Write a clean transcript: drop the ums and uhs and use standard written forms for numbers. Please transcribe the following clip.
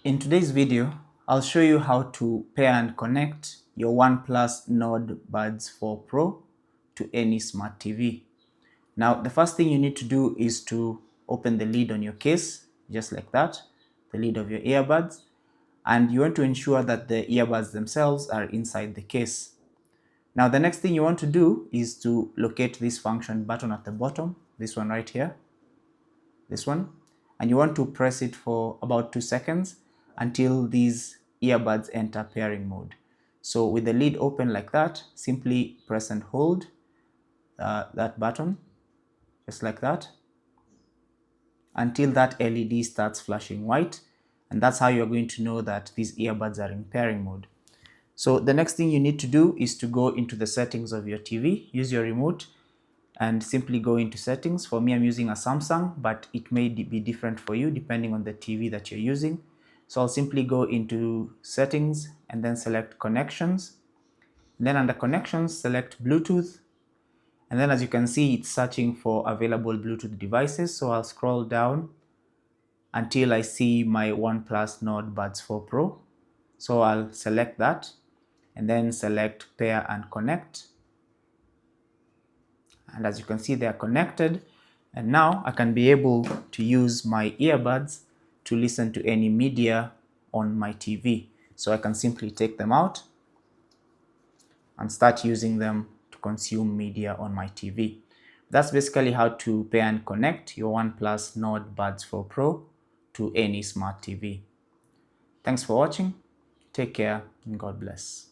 In today's video, I'll show you how to pair and connect your OnePlus Nord Buds 4 Pro to any smart TV. Now, the first thing you need to do is to open the lid on your case, just like that, the lid of your earbuds, and you want to ensure that the earbuds themselves are inside the case. Now, the next thing you want to do is to locate this function button at the bottom, this one right here, this one, and you want to press it for about 2 seconds until these earbuds enter pairing mode. So with the lid open like that, simply press and hold that button, just like that, until that LED starts flashing white, and that's how you're going to know that these earbuds are in pairing mode. So the next thing you need to do is to go into the settings of your TV, use your remote, and simply go into settings. For me, I'm using a Samsung, but it may be different for you depending on the TV that you're using. So I'll simply go into settings and then select connections. Then under connections, select Bluetooth. And then as you can see, it's searching for available Bluetooth devices. So I'll scroll down until I see my OnePlus Nord Buds 4 Pro. So I'll select that and then select pair and connect. And as you can see, they are connected. And now I can be able to use my earbuds to listen to any media on my TV. So I can simply take them out and start using them to consume media on my TV. That's basically how to pair and connect your OnePlus Nord Buds 4 Pro to any smart TV. Thanks for watching. Take care and God bless.